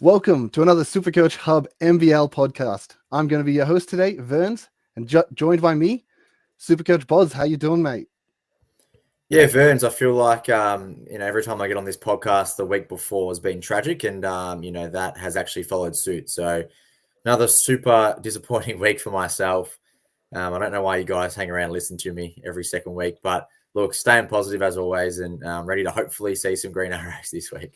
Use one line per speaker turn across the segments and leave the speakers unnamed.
Welcome to another SuperCoach Hub NBL podcast. I'm going to be your host today, Verns, and joined by me, SuperCoach Boz. How you doing, mate?
Yeah, Verns, I feel like, every time I get on this podcast, the week before has been tragic and, that has actually followed suit. So another super disappointing week for myself. I don't know why you guys hang around and listen to me every second week, but look, staying positive as always and ready to hopefully see some green arrows this week.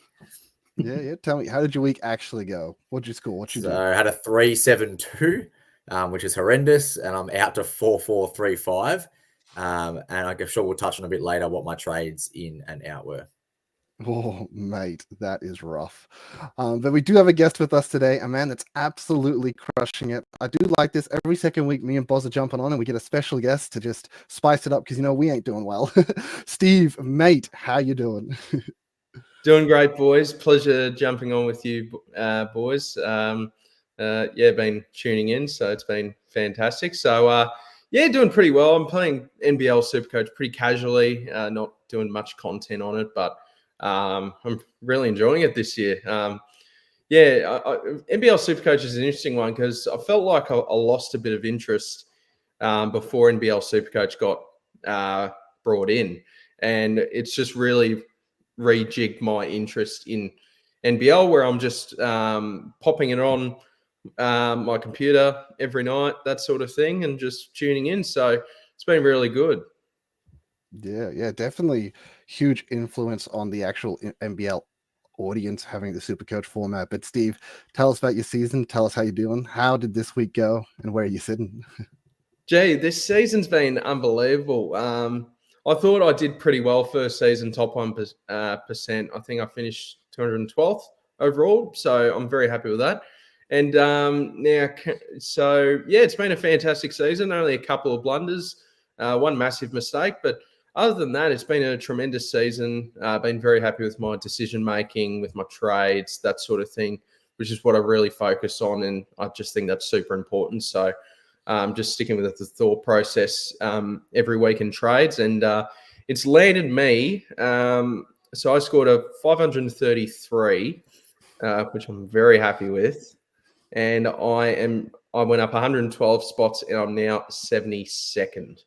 Yeah. Tell me, how did your week actually go? What'd you score? What'd you do?
I had a 3.72, which is horrendous, and I'm out to 4.435. And I'm sure we'll touch on a bit later what my trades in and out were.
Oh, mate, that is rough. But we do have a guest with us today, a man that's absolutely crushing it. I do like this. Every second week, me and Boz are jumping on and we get a special guest to just spice it up because, we ain't doing well. Steve, mate, how you doing?
Doing great, boys. Pleasure jumping on with you, boys. Been tuning in, so it's been fantastic. So, doing pretty well. I'm playing NBL SuperCoach pretty casually, not doing much content on it, but I'm really enjoying it this year. NBL SuperCoach is an interesting one because I felt like I lost a bit of interest before NBL SuperCoach got brought in, and it's just really rejigged my interest in NBL, where I'm just popping it on my computer every night, that sort of thing, and just tuning in. So it's been really good.
Yeah, definitely huge influence on the actual NBL audience having the SuperCoach format. But Steve, tell us about your season. Tell us how you're doing. How did this week go, and where are you sitting?
Gee, this season's been unbelievable. I thought I did pretty well first season, top 1%. I think I finished 212th overall, so I'm very happy with that. And it's been a fantastic season. Only a couple of blunders, one massive mistake, but other than that, it's been a tremendous season. Been very happy with my decision making, with my trades, that sort of thing, which is what I really focus on, and I just think that's super important. So. Just sticking with the thought process every week in trades, and it's landed me. So I scored a 533, which I'm very happy with, and I went up 112 spots, and I'm now 72nd.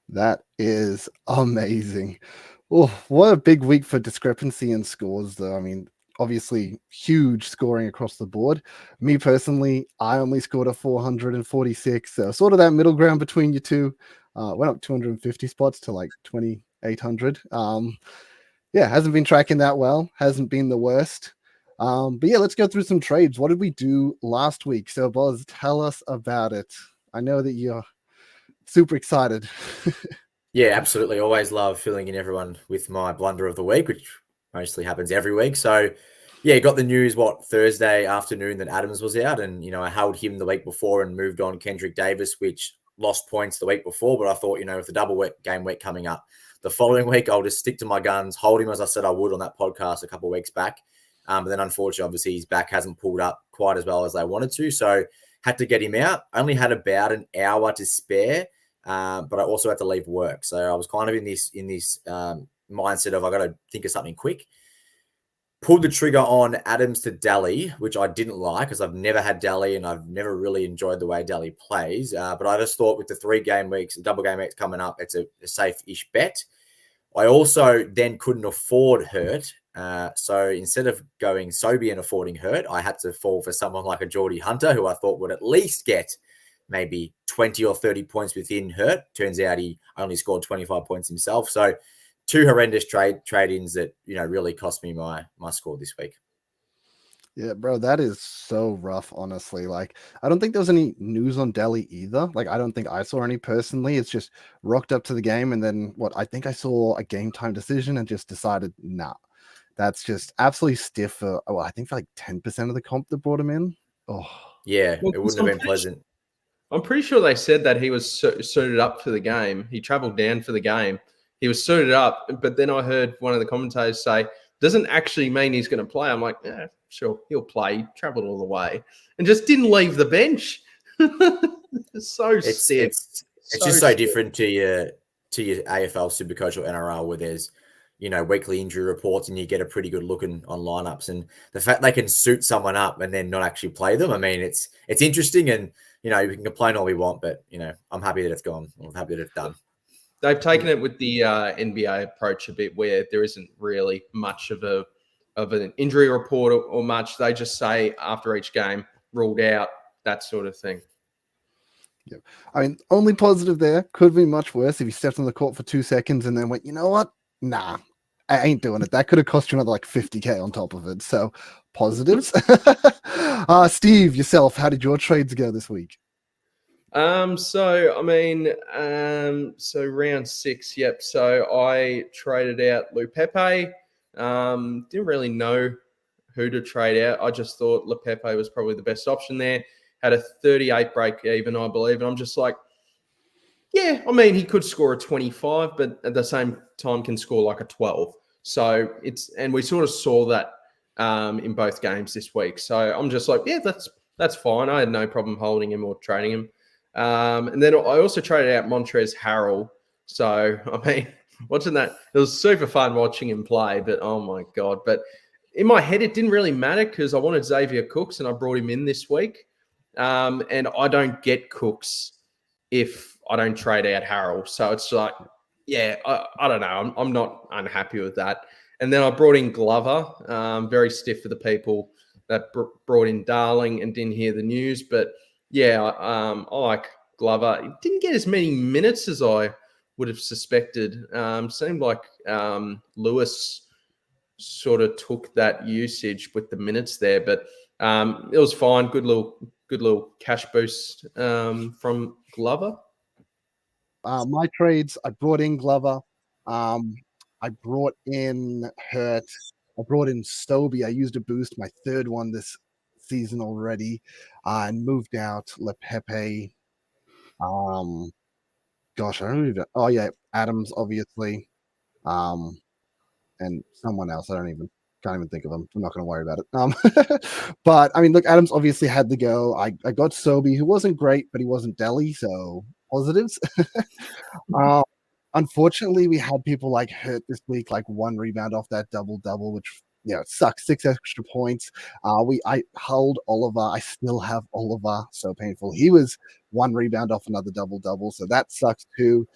That is amazing. Oh, what a big week for discrepancy in scores, though. I mean, obviously huge scoring across the board. Me personally, I only scored a 446, so sort of that middle ground between you two. Went up 250 spots to like 2,800. Hasn't been tracking that well. Hasn't been the worst. But yeah, let's go through some trades. What did we do last week? So, Boz, tell us about it. I know that you're super excited.
Yeah, absolutely. Always love filling in everyone with my blunder of the week, which mostly happens every week. So, yeah, got the news, Thursday afternoon that Adams was out. And, I held him the week before and moved on Kendrick Davis, which lost points the week before. But I thought, with the double game week coming up the following week, I'll just stick to my guns, hold him as I said I would on that podcast a couple of weeks back. But then, unfortunately, obviously, his back hasn't pulled up quite as well as they wanted to. So, had to get him out. Only had about an hour to spare. But I also had to leave work. So I was kind of in this mindset of I got to think of something quick. Pulled the trigger on Adams to Daly, which I didn't like because I've never had Daly and I've never really enjoyed the way Daly plays. But I just thought with the 3 game weeks, double game weeks coming up, it's a safe-ish bet. I also then couldn't afford Hurt. So instead of going Sobey and affording Hurt, I had to fall for someone like a Geordie Hunter, who I thought would at least get maybe 20 or 30 points within Hurt. Turns out he only scored 25 points himself. So 2 horrendous trade-ins that, really cost me my score this week.
Yeah, bro, that is so rough, honestly. Like, I don't think there was any news on Delhi either. Like, I don't think I saw any personally. It's just rocked up to the game. And then I think I saw a game time decision and just decided, nah, that's just absolutely stiff for, I think for like 10% of the comp that brought him in. Oh,
yeah, it wouldn't have been pleasant.
I'm pretty sure they said that he was suited up for the game. He traveled down for the game. He was suited up, but then I heard one of the commentators say, doesn't actually mean he's going to play. I'm like, yeah, sure, he'll play. He traveled all the way and just didn't leave the bench. It's
just so different to your AFL, SuperCoach or NRL, where there's, weekly injury reports, and you get a pretty good look on lineups. And the fact they can suit someone up and then not actually play them, I mean, it's interesting. And we can complain all we want, but I'm happy that it's gone. I'm happy that it's done.
They've taken it with the NBA approach a bit, where there isn't really much of an injury report or much. They just say after each game, ruled out, that sort of thing.
Yeah, I mean, only positive there. Could be much worse if he stepped on the court for 2 seconds and then went, you know what? Nah, I ain't doing it. That could have cost you another like 50K on top of it. So positives. Steve, yourself, how did your trades go this week?
So round 6, yep. So I traded out Lupepe. Didn't really know who to trade out. I just thought Lupepe was probably the best option there. Had a 38 break even, I believe. And I'm just like, yeah, I mean, he could score a 25, but at the same time can score like a 12. So and we sort of saw that in both games this week. So I'm just like, yeah, that's fine. I had no problem holding him or trading him. And then I also traded out Montrezl Harrell. So, I mean, watching that, it was super fun watching him play, but oh my God. But in my head, it didn't really matter because I wanted Xavier Cooks and I brought him in this week. And I don't get Cooks if I don't trade out Harrell. So it's like, yeah, I don't know. I'm not unhappy with that. And then I brought in Glover, very stiff for the people that brought in Darling and didn't hear the news. But yeah, I like Glover. He didn't get as many minutes as I would have suspected. Seemed like Lewis sort of took that usage with the minutes there, but it was fine. Good little cash boost from Glover.
My trades, I brought in Glover. I brought in Hurt. I brought in Stobie. I used a boost, my third one this season already, and moved out Lepepe. Gosh, I don't even. Oh yeah, Adams, obviously, and someone else. Can't even think of them. I'm not going to worry about it. But I mean, look, Adams obviously had to go. I got Stobie, who wasn't great, but he wasn't Delhi, so positives. Unfortunately, we had people like Hurt this week, like 1 rebound off that double-double, which it sucks. 6 extra points. I held Oliver. I still have Oliver. So painful. He was 1 rebound off another double-double, so that sucks too.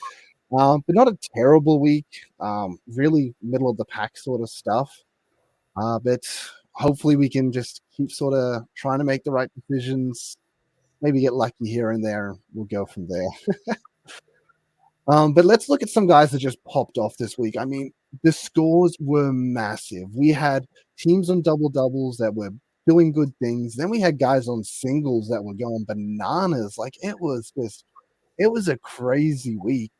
But not a terrible week. Really middle of the pack sort of stuff. But hopefully we can just keep sort of trying to make the right decisions. Maybe get lucky here and there. We'll go from there. But let's look at some guys that just popped off this week. I mean, the scores were massive. We had teams on double-doubles that were doing good things. Then we had guys on singles that were going bananas. Like, it was a crazy week.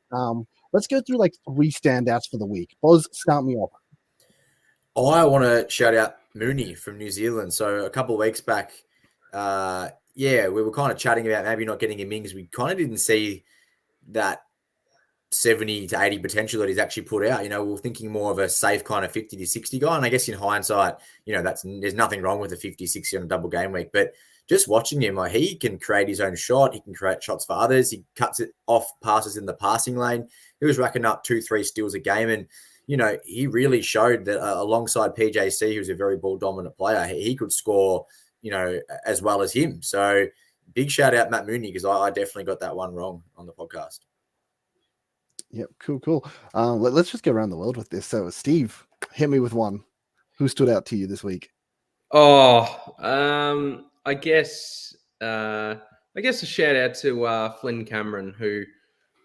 Let's go through like 3 standouts for the week. Boz, start me off.
I want to shout out Mooney from New Zealand. So a couple of weeks back, we were kind of chatting about maybe not getting him in because we kind of didn't see that 70 to 80 potential that he's actually put out. We were thinking more of a safe kind of 50 to 60 guy. And I guess in hindsight, there's nothing wrong with a 50, 60 on a double game week. But just watching him, like, he can create his own shot. He can create shots for others. He cuts it off passes in the passing lane. He was racking up 2-3 steals a game. And, he really showed that alongside PJC, who's a very ball dominant player, he could score, as well as him. So big shout out Matt Mooney, because I definitely got that one wrong on the podcast.
Yep, cool. Let's just go around the world with this. So, Steve, hit me with one. Who stood out to you this week?
I guess a shout out to Flynn Cameron, who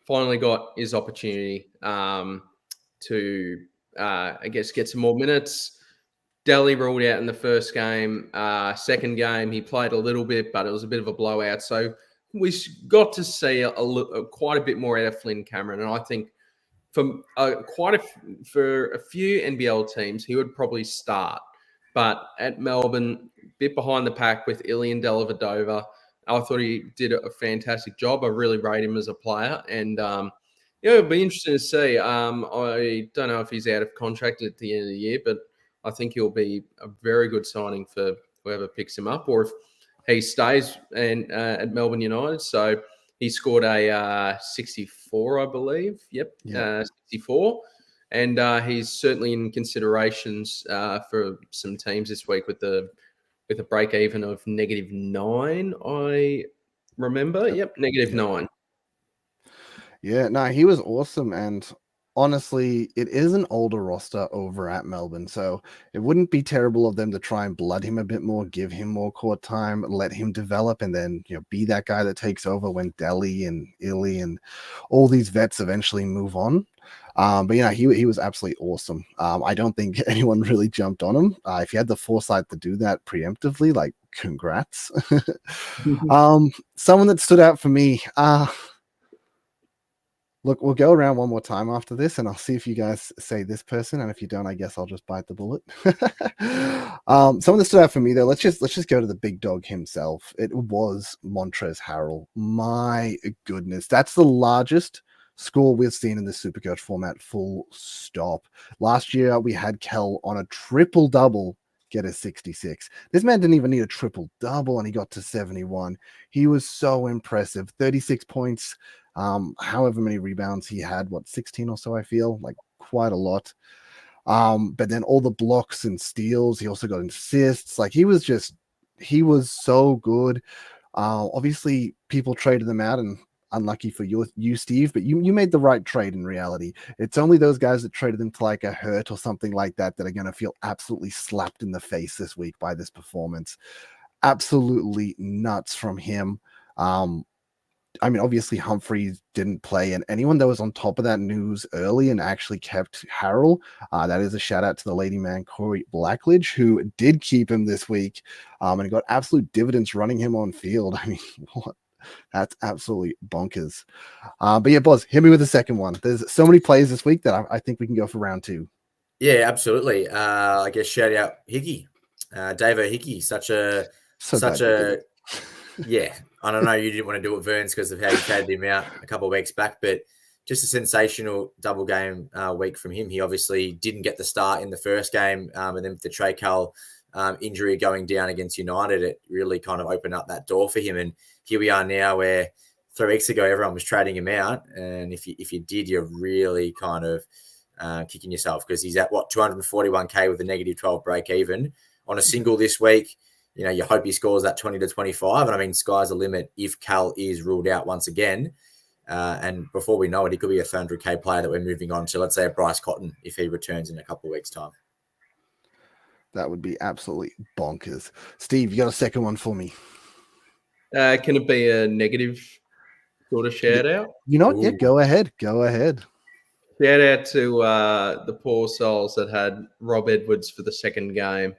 finally got his opportunity to get some more minutes. Delhi ruled out in the first game. Second game, he played a little bit, but it was a bit of a blowout. So we got to see quite a bit more out of Flynn Cameron, and I think for a few NBL teams, he would probably start. But at Melbourne, a bit behind the pack with Ilian Dellavedova, I thought he did a fantastic job. I really rate him as a player, and it'll be interesting to see. I don't know if he's out of contract at the end of the year, but I think he'll be a very good signing for whoever picks him up, or if he stays at Melbourne United. So he scored a 64, I believe. Yep, 64. and he's certainly in considerations for some teams this week with a break even of -9. I remember. Yep, -9.
Yeah, no, he was awesome. And honestly, it is an older roster over at Melbourne. So it wouldn't be terrible of them to try and blood him a bit more, give him more court time, let him develop, and then, be that guy that takes over when Delhi and Illy and all these vets eventually move on. But he was absolutely awesome. I don't think anyone really jumped on him. If you had the foresight to do that preemptively, like, congrats. Someone that stood out for me, look, we'll go around one more time after this, and I'll see if you guys say this person, and if you don't, I guess I'll just bite the bullet. Someone that stood out for me, though, let's just go to the big dog himself. It was Montrezl Harrell. My goodness, that's the largest score we've seen in the SuperCoach format, full stop. Last year, we had Kel on a triple-double get a 66. This man didn't even need a triple-double, and he got to 71. He was so impressive. 36 points, however many rebounds he had, 16 or so, I feel, like quite a lot. But then all the blocks and steals, he also got assists. Like, he was so good. Obviously, people traded them out, and unlucky for you, Steve, but you made the right trade in reality. It's only those guys that traded them to like a Hurt or something like that that are going to feel absolutely slapped in the face this week by this performance. Absolutely nuts from him. Obviously Humphreys didn't play, and anyone that was on top of that news early and actually kept Harrell, that is a shout out to the lady man, Corey Blackledge, who did keep him this week, and got absolute dividends running him on field. What? That's absolutely bonkers. But yeah, Boz, hit me with the second one. There's so many plays this week that I think we can go for round two.
Yeah, absolutely. I guess shout out Hickey, Davo Hickey, such a yeah. I don't know, you didn't want to do it, Verns, because of how you traded him out a couple of weeks back, but just a sensational double game week from him. He obviously didn't get the start in the first game, and then with the Trey Cull injury going down against United, it really kind of opened up that door for him. And here we are now, where 3 weeks ago everyone was trading him out, and if you did, you're really kind of kicking yourself, because he's at 241k with a -12 break even on a single this week. You hope he scores that 20 to 25, and sky's the limit if Cal is ruled out once again. And before we know it, he could be a 300k player that we're moving on to, let's say, a Bryce Cotton if he returns in a couple of weeks' time.
That would be absolutely bonkers. Steve, you got a second one for me?
Can it be a negative sort of shout out?
You know what? Yeah, go ahead.
Shout out to the poor souls that had Rob Edwards for the second game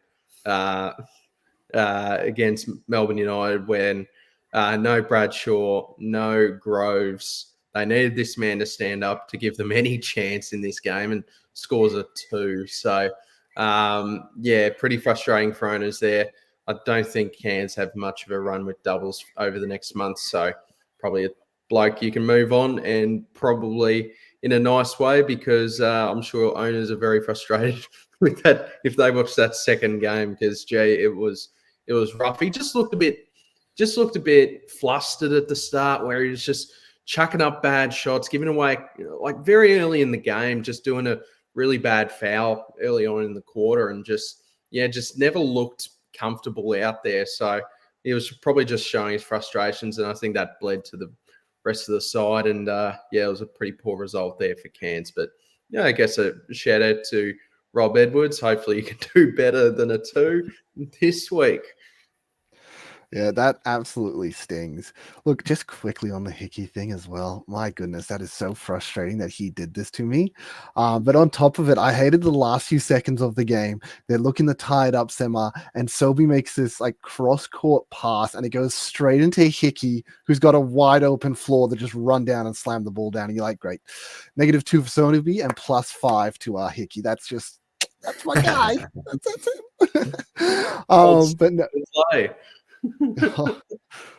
against Melbourne United, when no Bradshaw, no Groves. They needed this man to stand up to give them any chance in this game, and scores a 2. So, pretty frustrating for owners there. I don't think Cairns have much of a run with doubles over the next month. So probably a bloke you can move on, and probably in a nice way, because I'm sure owners are very frustrated with that if they watch that second game, because it was rough. He just looked a bit flustered at the start, where he was just chucking up bad shots, giving away like very early in the game, just doing a really bad foul early on in the quarter, and just never looked comfortable out there. So he was probably just showing his frustrations, and I think that bled to the rest of the side. And it was a pretty poor result there for Cairns. But I guess a shout out to Rob Edwards. Hopefully you can do better than a 2 this week.
Yeah, that absolutely stings. Look, just quickly on the Hickey thing as well. My goodness, that is so frustrating that he did this to me. But on top of it, I hated the last few seconds of the game. They're looking to tie it up semi, and Sobe makes this like cross-court pass, and it goes straight into Hickey, who's got a wide open floor that just run down and slam the ball down. And you're like, great. -2 for Sobe and +5 to Hickey. That's my guy. that's it. But no.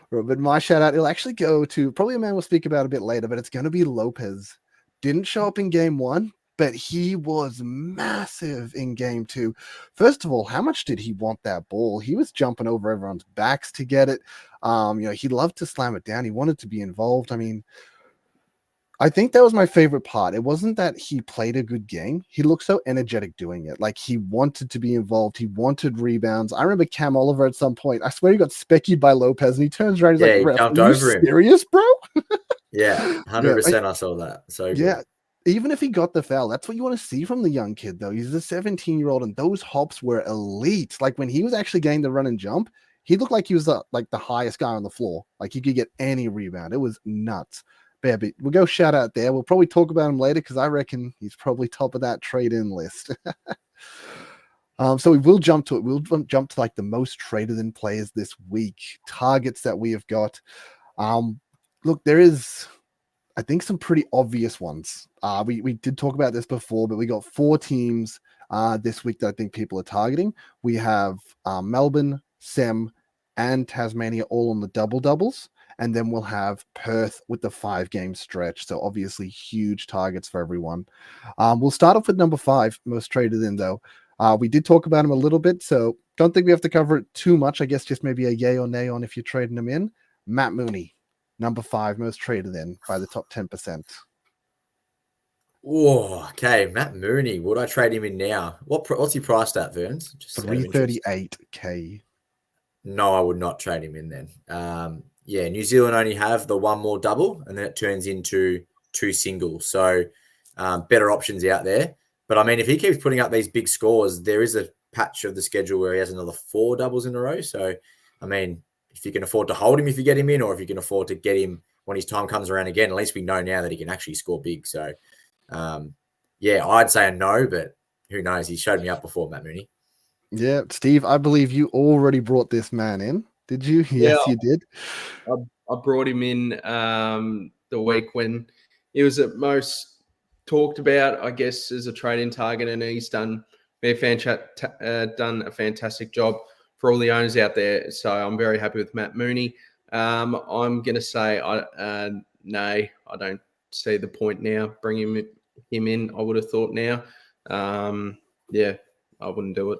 But my shout out, it'll actually go to probably a man we'll speak about a bit later, but it's going to be Lopez. Didn't show up in game 1, but he was massive in game 2. First of all, how much did he want that ball? He was jumping over everyone's backs to get it. He loved to slam it down. He wanted to be involved. I think that was my favorite part. It wasn't that he played a good game. He looked so energetic doing it. Like he wanted to be involved. He wanted rebounds. I remember Cam Oliver at some point. I swear he got speckied by Lopez and he turns around. He's
Yeah,
like,
he
"Ref,
jumped
are you
over him.
serious, bro?"
Yeah,
Yeah,
100%. I saw that. So
yeah.
good.
Even if he got the foul, that's what you want to see from the young kid, though. He's a 17-year-old, and those hops were elite. Like when he was actually getting the run and jump, he looked like he was like the highest guy on the floor. Like he could get any rebound. It was nuts. But we'll go shout out there. We'll probably talk about him later because I reckon he's probably top of that trade-in list. So we will jump to it. We'll jump to like the most traded in players this week. Targets that we have got. Look, there is, I think, some pretty obvious ones. We did talk about this before, but we got 4 teams this week that I think people are targeting. We have Melbourne, Sem, and Tasmania all on the double-doubles. And then we'll have Perth with the 5-game stretch. So obviously huge targets for everyone. We'll start off with number 5, most traded in, though. We did talk about him a little bit, so don't think we have to cover it too much. I guess just maybe a yay or nay on if you're trading him in. Matt Mooney, number 5, most traded in by the top 10%.
Oh, okay. Matt Mooney. Would I trade him in now? What's he priced at, Verns? Just out of interest.
338K.
No, I would not trade him in then. Yeah, New Zealand only have the 1 more double, and then it turns into 2 singles. So better options out there. But I mean, if he keeps putting up these big scores, there is a patch of the schedule where he has another 4 doubles in a row. So, I mean, if you can afford to hold him if you get him in, or if you can afford to get him when his time comes around again, at least we know now that he can actually score big. So, yeah, I'd say a no, but who knows? He showed me up before, Matt Mooney.
Yeah, Steve, I believe you already brought this man in. Did you? Yes, you did.
I brought him in the week when he was at most talked about, I guess, as a trade-in target, and he's done a fantastic job for all the owners out there. So I'm very happy with Matt Mooney. I'm going to say no, I don't see the point now bringing him in. I would have thought now. Yeah, I wouldn't do it.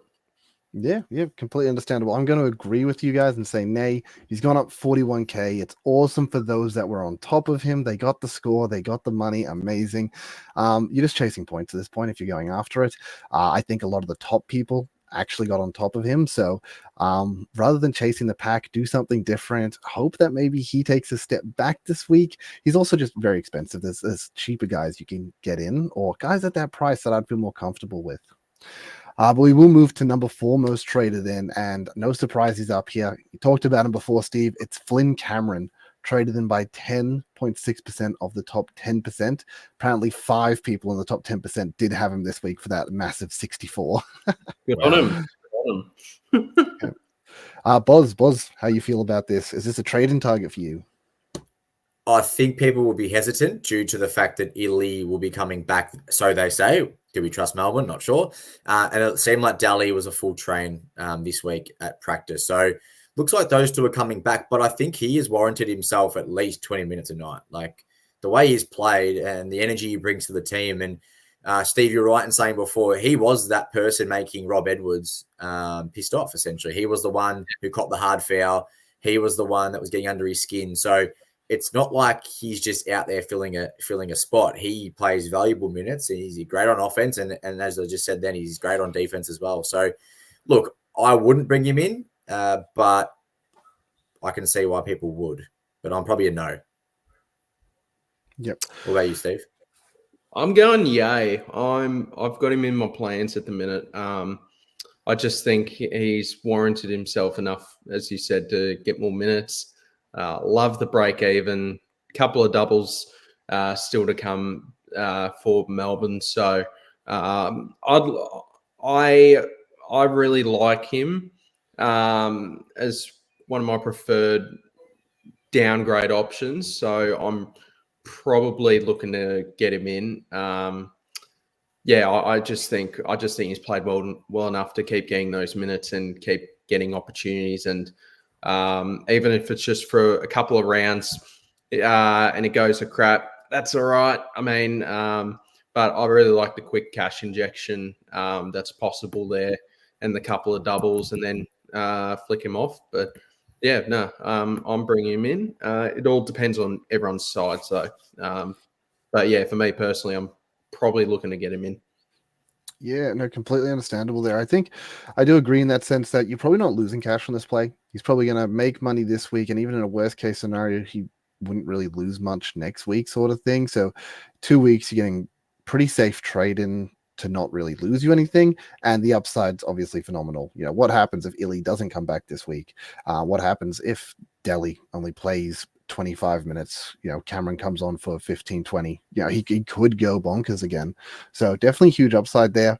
Yeah, completely understandable. I'm going to agree with you guys and say nay. He's gone up 41K. It's awesome for those that were on top of him. They got the score, they got the money. Amazing. You're just chasing points at this point if you're going after it. I think a lot of the top people actually got on top of him. So rather than chasing the pack, do something different. Hope that maybe he takes a step back this week. He's also just very expensive. There's cheaper guys you can get in, or guys at that price that I'd feel more comfortable with. But we will move to number 4 most traded in, and no surprise he's up here. You talked about him before, Steve. It's Flynn Cameron, traded in by 10.6% of the top 10%. Apparently 5 people in the top 10% did have him this week for that massive 64.
Good on him.
Boz, how you feel about this? Is this a trade-in target for you?
I think people will be hesitant due to the fact that Italy will be coming back, so they say. Do we trust Melbourne? Not sure. And it seemed like Daly was a full train this week at practice. So looks like those 2 are coming back, but I think he has warranted himself at least 20 minutes a night. Like the way he's played and the energy he brings to the team. And Steve, you're right in saying before, he was that person making Rob Edwards pissed off, essentially. He was the one who caught the hard foul. He was the one that was getting under his skin. So it's not like he's just out there filling a spot. He plays valuable minutes, and he's great on offense. And as I just said then, he's great on defense as well. So, look, I wouldn't bring him in, but I can see why people would. But I'm probably a no.
Yep.
What about you, Steve?
I'm going yay. I've got him in my plans at the minute. I just think he's warranted himself enough, as you said, to get more minutes. Love the break even. Couple of doubles still to come for Melbourne. So I really like him as one of my preferred downgrade options. So I'm probably looking to get him in. I just think he's played well enough to keep getting those minutes and keep getting opportunities. And even if it's just for a couple of rounds and it goes to crap, that's all right. I mean, but I really like the quick cash injection that's possible there, and the couple of doubles, and then flick him off. But yeah, no, I'm bringing him in. It all depends on everyone's side. So But yeah, for me personally, I'm probably looking to get him in.
Yeah, no, completely understandable there. I think I do agree in that sense that you're probably not losing cash on this play. He's probably going to make money this week, and even in a worst case scenario, he wouldn't really lose much next week, sort of thing. So, 2 weeks, you're getting pretty safe trade in to not really lose you anything, and the upside's obviously phenomenal. You know, what happens if Illy doesn't come back this week? What happens if Delhi only plays 25 minutes? You know, Cameron comes on for 15, 20. You know, he could go bonkers again. So definitely huge upside there.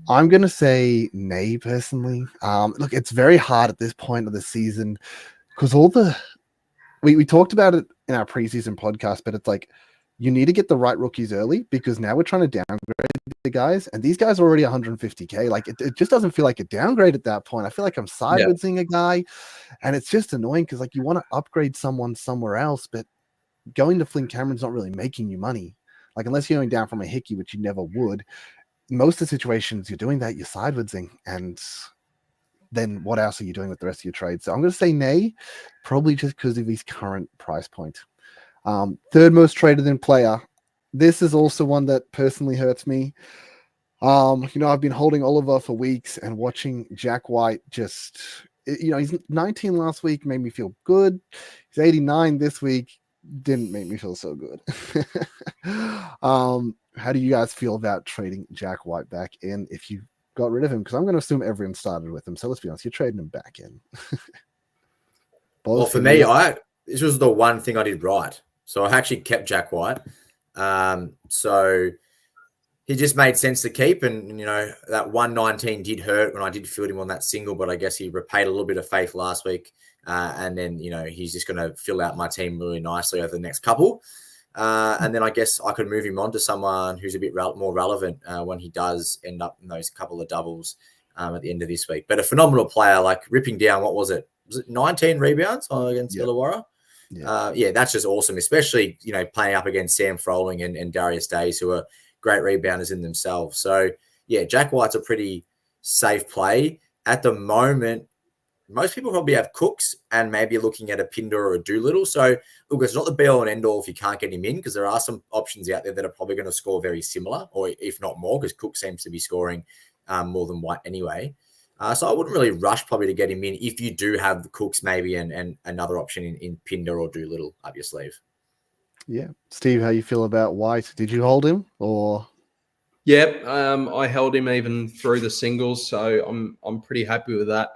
I'm going to say nay, personally. Look, it's very hard at this point of the season because we talked about it in our preseason podcast, but it's like you need to get the right rookies early because now we're trying to downgrade the guys, and these guys are already 150K. Like it just doesn't feel like a downgrade at that point. I feel like I'm sidewaysing a guy, and it's just annoying because like you want to upgrade someone somewhere else, but going to Flynn Cameron's not really making you money. Like unless you're going down from a Hickey, which you never would. Most of the situations you're doing that, you're sidewaysing, and then what else are you doing with the rest of your trades? So I'm going to say nay, probably just because of his current price point. Third most traded in player. This is also one that personally hurts me. You know, I've been holding Oliver for weeks and watching Jack White just, you know, he's 19 last week, made me feel good. He's 89 this week, didn't make me feel so good. How do you guys feel about trading Jack White back in if you got rid of him? Because I'm going to assume everyone started with him. So let's be honest, you're trading him back in.
Well, for me, this was the one thing I did right. So I actually kept Jack White. So he just made sense to keep. And, you know, that 119 did hurt when I did field him on that single, but I guess he repaid a little bit of faith last week. And then, you know, he's just going to fill out my team really nicely over the next couple. And then I guess I could move him on to someone who's a bit more relevant when he does end up in those couple of doubles at the end of this week. But a phenomenal player, like ripping down, what was it? Was it 19 rebounds against Illawarra? Yeah, that's just awesome, especially, you know, playing up against Sam Froling and Darius Days, who are great rebounders in themselves. So, yeah, Jack White's a pretty safe play. At the moment, most people probably have Cooks and maybe looking at a Pinder or a Doolittle. So, look, it's not the be-all and end-all if you can't get him in, because there are some options out there that are probably going to score very similar, or if not more, because Cook seems to be scoring more than White anyway. So I wouldn't really rush probably to get him in if you do have the Cooks maybe and another option in Pinder or Doolittle up your sleeve.
Yeah. Steve, how you feel about White? Did you hold him or?
Yep, I held him even through the singles, so I'm pretty happy with that.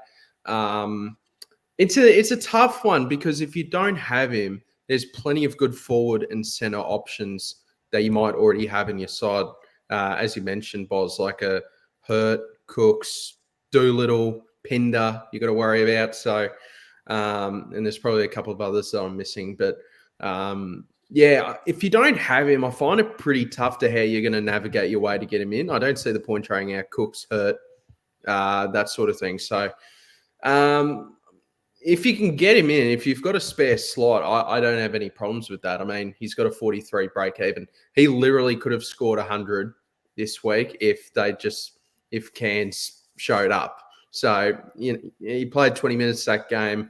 It's a tough one because if you don't have him, there's plenty of good forward and center options that you might already have in your side. As you mentioned, Boz, like a Hurt, Cooks, Doolittle, Pinder, you got to worry about. So, and there's probably a couple of others that I'm missing, but yeah, if you don't have him, I find it pretty tough to how you're going to navigate your way to get him in. I don't see the point trading out Cooks, Hurt, that sort of thing. So, if you can get him in, if you've got a spare slot, I don't have any problems with that. I mean, he's got a 43 break even. He literally could have scored 100 this week if Cairns showed up. So, you know, he played 20 minutes that game,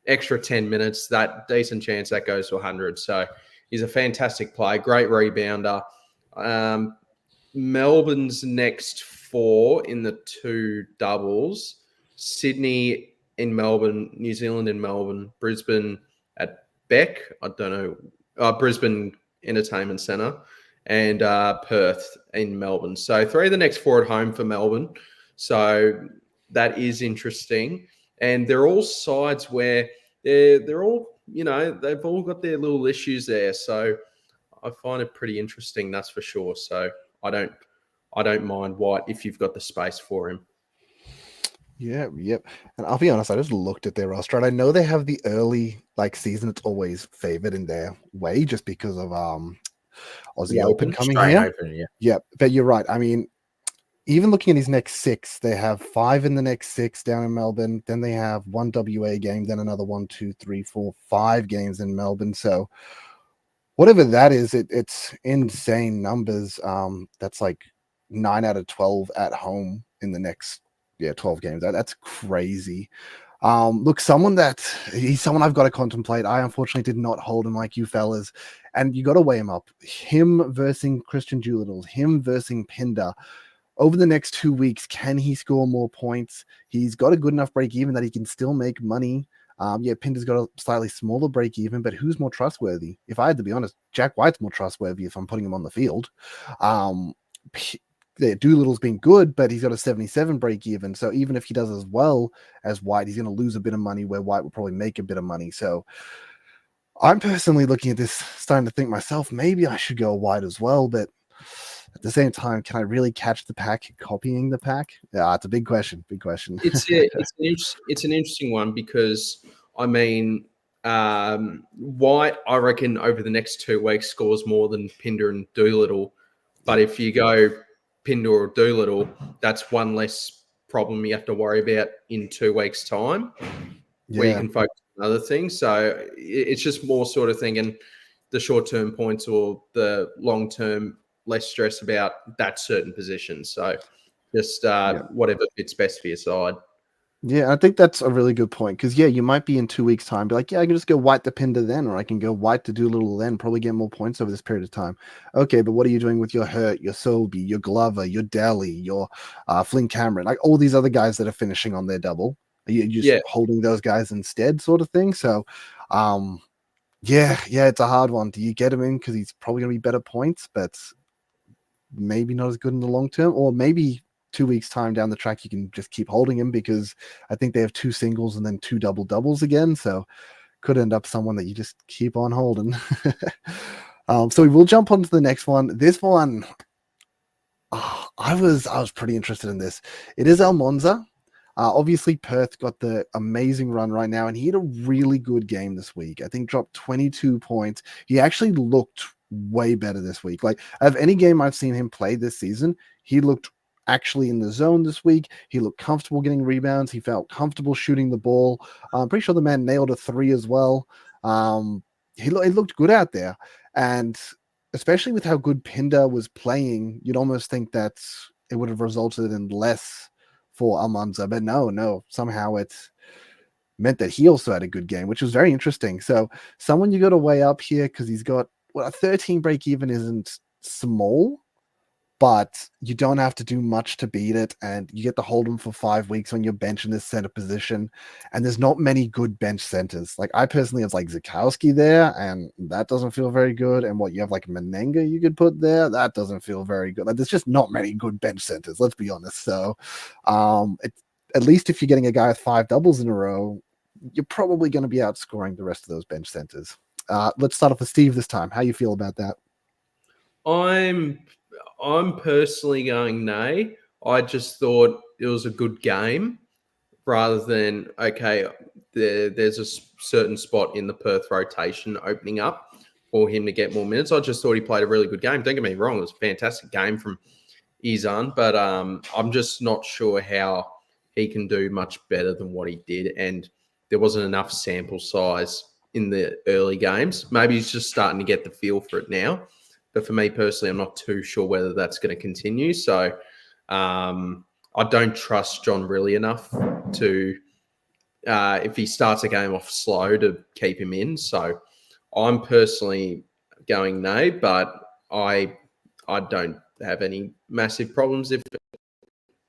extra 10 minutes, that decent chance that goes to 100. So he's a fantastic player, great rebounder. Melbourne's next 4 in the 2 doubles, Sydney in Melbourne, New Zealand in Melbourne, Brisbane at Beck, I don't know, Brisbane Entertainment Centre, and Perth in Melbourne. So 3 of the next 4 at home for Melbourne. So that is interesting. And they're all sides where they're all, you know, they've all got their little issues there. So I find it pretty interesting, that's for sure. So I don't mind White if you've got the space for him.
Yeah, yep. And I'll be honest, I just looked at their roster and I know they have the early season. It's always favored in their way just because of Aussie Open coming here.
Open, yeah.
Yep, but you're right. I mean, even looking at his next 6, they have 5 in the next 6 down in Melbourne. Then they have 1 WA game, then another 1, 2, 3, 4, 5 games in Melbourne. So whatever that is, it's insane numbers. That's like 9 out of 12 at home in the next 12 games. That's crazy. Look, he's someone I've got to contemplate. I unfortunately did not hold him like you fellas, and you got to weigh him up. Him versus Christian Doolittle, him versus Pinder. Over the next 2 weeks, can he score more points? He's got a good enough break even that he can still make money. Pinder's got a slightly smaller break even, but who's more trustworthy? If I had to be honest, Jack White's more trustworthy if I'm putting him on the field. Doolittle's been good, but he's got a 77 break even. So even if he does as well as White, he's going to lose a bit of money where White will probably make a bit of money. So I'm personally looking at this, starting to think myself, maybe I should go White as well. But at the same time, can I really catch the pack copying the pack? Yeah, it's a big question. Big question.
It's an interesting one because, I mean, White, I reckon, over the next 2 weeks scores more than Pinder and Doolittle. But if you go Pinder or Doolittle, that's one less problem you have to worry about in 2 weeks' time, where you can focus on other things. So it's just more sort of thinking the short-term points or the long-term less stress about that certain position. So just whatever fits best for your side.
Yeah, I think that's a really good point because, you might be in 2 weeks' time, be like, I can just go White to Pinder then, or I can go White to Doolittle then, probably get more points over this period of time. Okay, but what are you doing with your Hurt, your Sobey, your Glover, your Daly, your Flynn Cameron, like all these other guys that are finishing on their double? Are you just holding those guys instead, sort of thing? So, it's a hard one. Do you get him in because he's probably going to be better points, but maybe not as good in the long term, or maybe 2 weeks time down the track you can just keep holding him because I think they have 2 singles and then 2 doubles again, so could end up someone that you just keep on holding. So we will jump on to the next one. This one, I was pretty interested in this. It is Almonza. Obviously Perth got the amazing run right now, and he had a really good game this week. I think dropped 22 points. He actually looked way better this week. Like, out of any game I've seen him play this season, he looked actually in the zone this week. He looked comfortable getting rebounds. He felt comfortable shooting the ball. I'm pretty sure the man nailed a 3 as well. He looked good out there. And especially with how good Pinder was playing, you'd almost think that it would have resulted in less for Almanza. But no. Somehow it meant that he also had a good game, which was very interesting. So someone you got to weigh up here because he's got a 13 break even isn't small, but you don't have to do much to beat it, and you get to hold him for 5 weeks on your bench in this center position, and there's not many good bench centers. Like, I personally have like Zukowski there, and that doesn't feel very good, and you have like Menenga you could put there, that doesn't feel very good. Like, there's just not many good bench centers, let's be honest. So at least if you're getting a guy with 5 doubles in a row, you're probably going to be outscoring the rest of those bench centers. Let's start off with Steve this time. How you feel about that?
I'm personally going nay. I just thought it was a good game rather than, okay, there's a certain spot in the Perth rotation opening up for him to get more minutes. I just thought he played a really good game. Don't get me wrong, it was a fantastic game from Izan, but I'm just not sure how he can do much better than what he did, and there wasn't enough sample size in the early games. Maybe he's just starting to get the feel for it now. But for me personally, I'm not too sure whether that's going to continue. So I don't trust John really enough to, if he starts a game off slow, to keep him in. So I'm personally going nay, but I don't have any massive problems if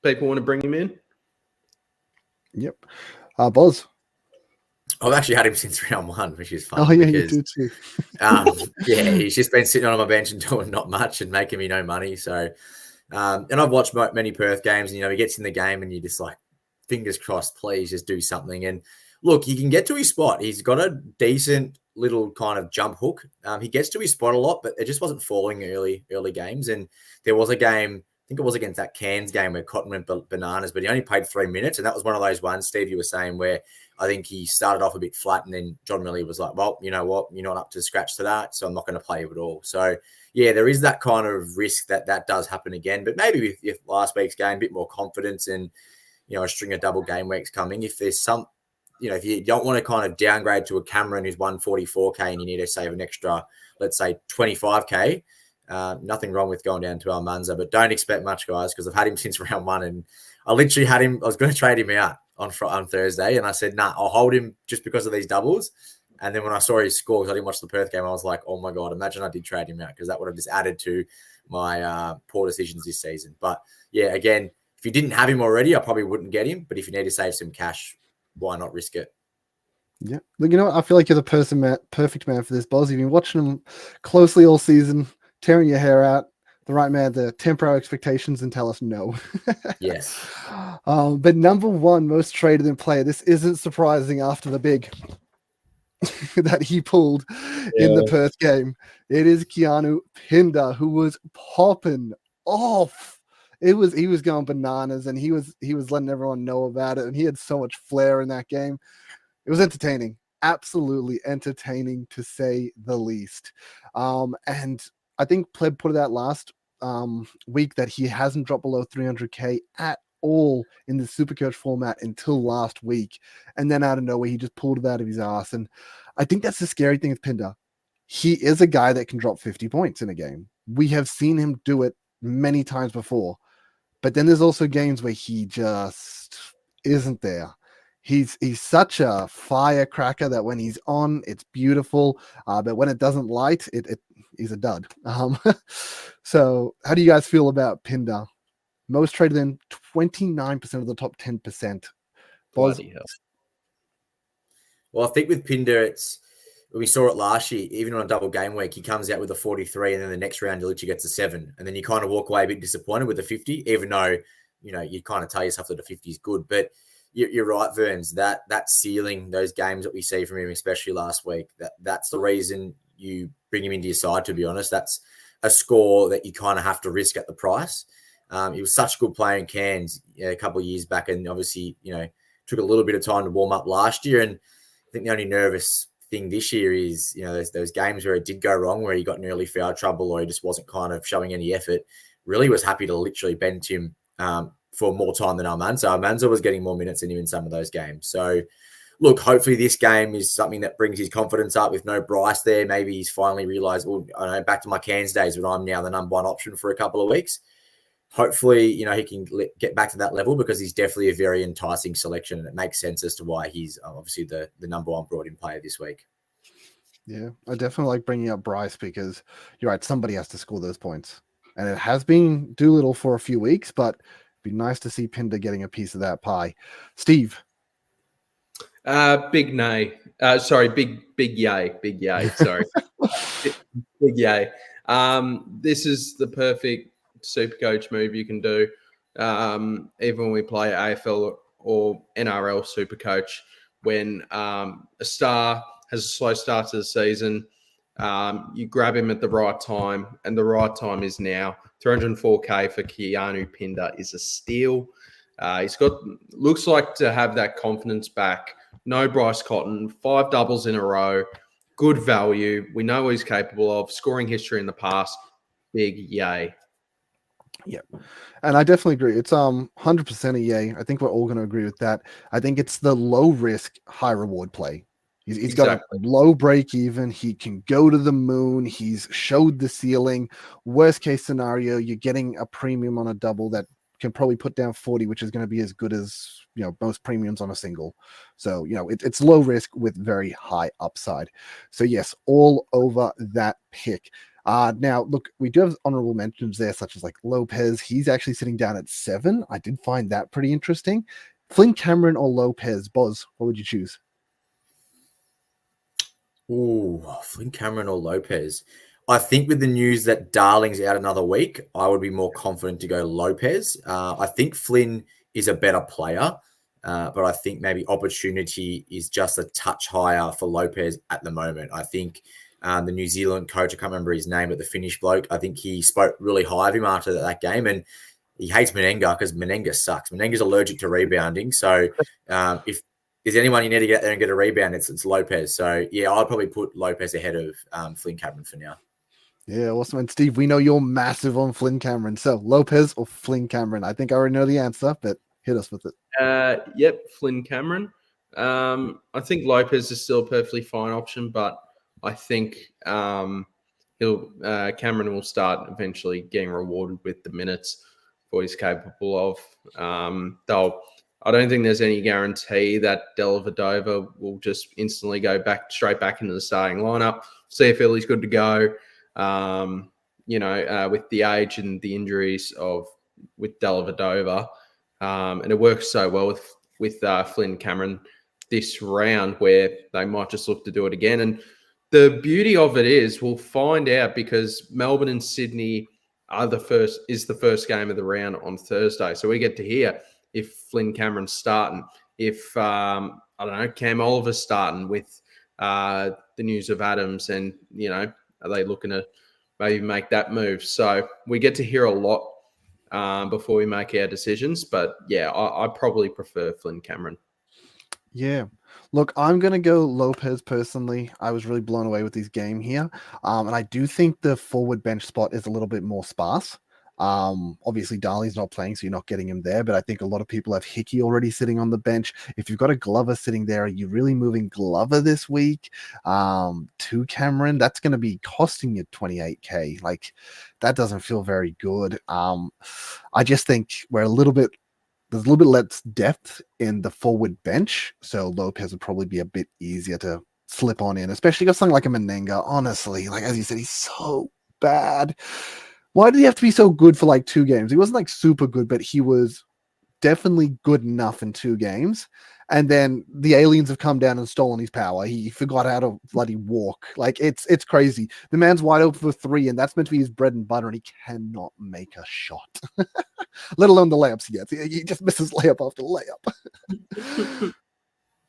people want to bring him in.
Yep. Boz?
I've actually had him since round 1, which is fun.
Oh, yeah, you do too.
He's just been sitting on my bench and doing not much and making me no money. So, and I've watched many Perth games, and, he gets in the game and you're just like, fingers crossed, please just do something. And look, he can get to his spot. He's got a decent little kind of jump hook. He gets to his spot a lot, but it just wasn't falling early games. And there was a game, I think it was against that Cairns game where Cotton went bananas, but he only played 3 minutes. And that was one of those ones, Steve, you were saying, where I think he started off a bit flat, and then John Millie was like, well, you know what? You're not up to scratch to that, so I'm not going to play you at all. So, yeah, there is that kind of risk that does happen again. But maybe if last week's game, a bit more confidence and, a string of double game weeks coming, if there's some, if you don't want to kind of downgrade to a Cameron who's won 44K and you need to save an extra, let's say 25K, nothing wrong with going down to Almanza, but don't expect much, guys, because I've had him since round 1, and I literally had him. I was going to trade him out. on Thursday, and I said, nah, I'll hold him just because of these doubles. And then when I saw his score, because I didn't watch the Perth game, I was like, oh my God, imagine I did trade him out, because that would have just added to my poor decisions this season. But yeah, again, if you didn't have him already, I probably wouldn't get him. But if you need to save some cash, why not risk it?
Yeah. Look, you know what? I feel like you're the perfect man for this, Boz. You've been watching him closely all season, tearing your hair out. The right man to temper our expectations and tell us no.
Yes.
But number one most traded in player. This isn't surprising after the big that he pulled in the Perth game. It is Keanu Pinder, who was popping off. He was going bananas, and he was letting everyone know about it. And he had so much flair in that game. It was entertaining, absolutely entertaining to say the least. And I think Pleb put it out last week that he hasn't dropped below 300K at all in the SuperCoach format until last week. And then out of nowhere, he just pulled it out of his ass. And I think that's the scary thing with Pinder. He is a guy that can drop 50 points in a game. We have seen him do it many times before. But then there's also games where he just isn't there. He's such a firecracker that when he's on, it's beautiful. But when it doesn't light, he's a dud. So how do you guys feel about Pinder? Most traded in 29% of the top 10%.
Bloody hell.
Well, I think with Pinder, we saw it last year, even on a double game week, he comes out with a 43, and then the next round he literally gets a 7. And then you kind of walk away a bit disappointed with a 50, even though, you kind of tell yourself that a 50 is good. But you're right, Verns, that ceiling, those games that we see from him, especially last week, that's the reason you bring him into your side, to be honest. That's a score that you kind of have to risk at the price. He was such a good player in Cairns a couple of years back, and obviously, took a little bit of time to warm up last year. And I think the only nervous thing this year is, those games where it did go wrong, where he got in early foul trouble or he just wasn't kind of showing any effort. Really was happy to literally bench him for more time than Armanza. Armanza was getting more minutes than him in some of those games. So, look, hopefully this game is something that brings his confidence up. With no Bryce there, maybe he's finally realised, back to my Cairns days, but I'm now the number one option for a couple of weeks. Hopefully, he can get back to that level, because he's definitely a very enticing selection, and it makes sense as to why he's obviously the number one brought in player this week.
Yeah, I definitely like bringing up Bryce, because you're right, somebody has to score those points. And it has been Doolittle for a few weeks, but it'd be nice to see Pinder getting a piece of that pie. Steve?
Big nay. Sorry, big yay. Big yay, sorry. Big yay. This is the perfect SuperCoach move you can do. Even when we play AFL or NRL SuperCoach, when a star has a slow start to the season, you grab him at the right time, and the right time is now. 304K for Keanu Pinder is a steal. He's looks like to have that confidence back. No Bryce Cotton, 5 doubles in a row, good value. We know what he's capable of. Scoring history in the past, big yay.
Yeah, and I definitely agree. It's 100% a yay. I think we're all going to agree with that. I think it's the low risk, high reward play. He's
Exactly.
got a low break even. He can go to the moon. He's showed the ceiling. Worst case scenario, you're getting a premium on a double that can probably put down 40, which is going to be as good as most premiums on a single. So it's low risk with very high upside. So yes, all over that pick. Now, look, we do have honorable mentions there, such as like Lopez. He's actually sitting down at 7. I did find that pretty interesting. Flynn Cameron or Lopez? Boz, what would you choose?
Ooh, Flynn Cameron or Lopez. I think with the news that Darling's out another week, I would be more confident to go Lopez. I think Flynn is a better player, but I think maybe opportunity is just a touch higher for Lopez at the moment. I think the New Zealand coach, I can't remember his name, but the Finnish bloke, I think he spoke really high of him after that game, and he hates Menenga because Menenga sucks. Menenga's allergic to rebounding, so if there's anyone you need to get there and get a rebound, it's Lopez. So, yeah, I'd probably put Lopez ahead of Flynn Cameron for now.
Yeah, awesome. And Steve, we know you're massive on Flynn Cameron. So Lopez or Flynn Cameron? I think I already know the answer, but hit us with it.
Yep, Flynn Cameron. I think Lopez is still a perfectly fine option, but I think Cameron will start eventually getting rewarded with the minutes what he's capable of. They'll I don't think there's any guarantee that Dellavedova will just instantly go straight back into the starting lineup. CFL is good to go. With the age and the injuries with Dellavedova, and it works so well with Flynn Cameron this round, where they might just look to do it again. And the beauty of it is we'll find out, because Melbourne and Sydney is the first game of the round on Thursday. So we get to hear if Flynn Cameron's starting, if Cam Oliver's starting with the news of Adams, and are they looking to maybe make that move? So we get to hear a lot before we make our decisions. But yeah, I probably prefer Flynn Cameron. Yeah.
Look, I'm going to go Lopez personally. I was really blown away with his game here. And I do think the forward bench spot is a little bit more sparse. Obviously, Darley's not playing, so you're not getting him there. But I think a lot of people have Hickey already sitting on the bench. If you've got a Glover sitting there, are you really moving Glover this week to Cameron? That's going to be costing you 28K. Like, that doesn't feel very good. I just think there's a little bit less depth in the forward bench, so Lopez would probably be a bit easier to slip on in, especially got something like a Menenga. Honestly, like as you said, he's so bad. Why did he have to be so good for like 2 games? He wasn't like super good, but he was definitely good enough in 2 games. And then the aliens have come down and stolen his power. He forgot how to bloody walk. Like it's crazy. The man's wide open for 3, and that's meant to be his bread and butter, and he cannot make a shot. Let alone the layups he gets. He just misses layup after layup.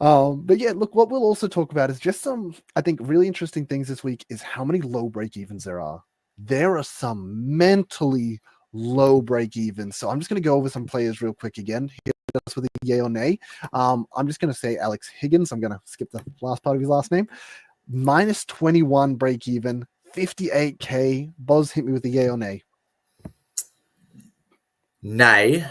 But yeah, look, what we'll also talk about is just some, I think, really interesting things this week is how many low break evens there are. There are some mentally low break evens. So I'm just going to go over some players real quick again. Hit us with a yay or nay. I'm just going to say Alex Higgins. I'm going to skip the last part of his last name. Minus 21 break even, 58K. Boz, hit me with a yay or nay.
Nay,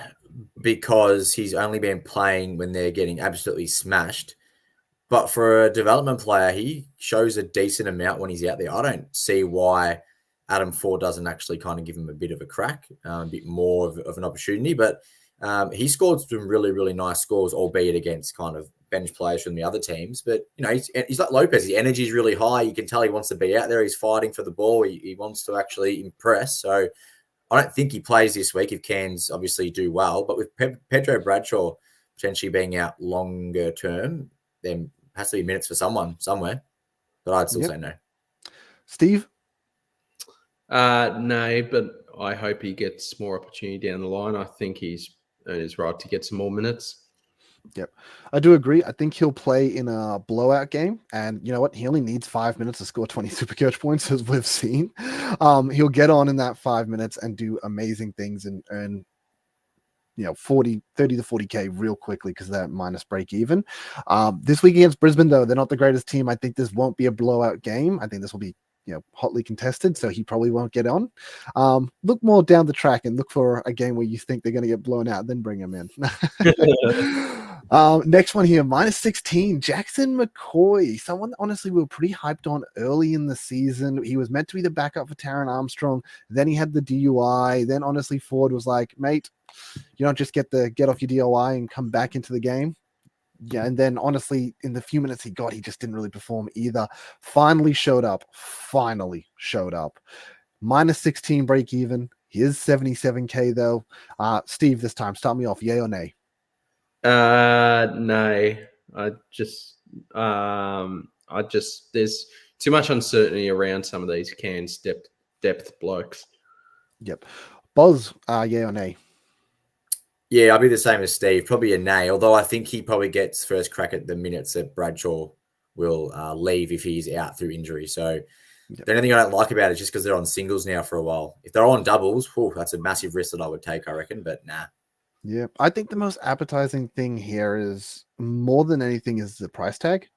because he's only been playing when they're getting absolutely smashed. But for a development player, he shows a decent amount when he's out there. I don't see why Adam Ford doesn't actually kind of give him a bit of a crack, a bit more of an opportunity. But he scored some really, really nice scores, albeit against kind of bench players from the other teams. But, he's like Lopez. His energy is really high. You can tell he wants to be out there. He's fighting for the ball. He wants to actually impress. So I don't think he plays this week if Cairns obviously do well. But with Pedro Bradshaw potentially being out longer term, then has to be minutes for someone somewhere. But I'd still say no.
Steve?
No, but I hope he gets more opportunity down the line. I think he's earned his right to get some more minutes.
Yep. I do agree. I think he'll play in a blowout game. And you know what? He only needs 5 minutes to score 20 SuperCoach points, as we've seen. He'll get on in that 5 minutes and do amazing things and earn 30 to 40K real quickly because of that minus break even. This week against Brisbane, though, they're not the greatest team. I think this won't be a blowout game. I think this will be hotly contested, so he probably won't get on. Look more down the track and look for a game where you think they're going to get blown out, then bring him in. Next one here, minus 16, Jackson McCoy. Someone, honestly, we were pretty hyped on early in the season. He was meant to be the backup for Taron Armstrong. Then he had the DUI. Then, honestly, Ford was like, mate, you don't just get off your DUI and come back into the game. Yeah, and then honestly, in the few minutes he got, he just didn't really perform either. Finally showed up. Minus 16 break even. He is 77K though. Steve, this time, start me off. Yay or nay?
No. There's too much uncertainty around some of these Cairns depth blokes.
Yep. Boz, yay or nay?
Yeah, I'll be the same as Steve. Probably a nay, although I think he probably gets first crack at the minutes that Bradshaw will leave if he's out through injury. So the only thing I don't like about it is just because they're on singles now for a while. If they're on doubles, that's a massive risk that I would take, I reckon, but nah.
Yeah, I think the most appetizing thing here is more than anything is the price tag.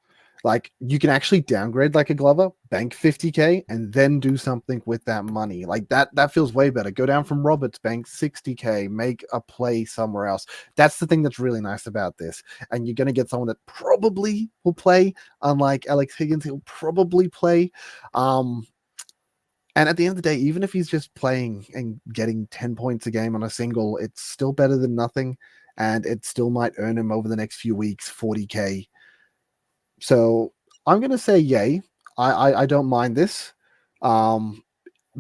Like you can actually downgrade like a Glover, bank 50K, and then do something with that money. Like that feels way better. Go down from Roberts, bank 60K, make a play somewhere else. That's the thing that's really nice about this. And you're going to get someone that probably will play, unlike Alex Higgins, he'll probably play. And at the end of the day, even if he's just playing and getting 10 points a game on a single, it's still better than nothing. and it still might earn him over the next few weeks 40K. So I'm going to say yay. I don't mind this.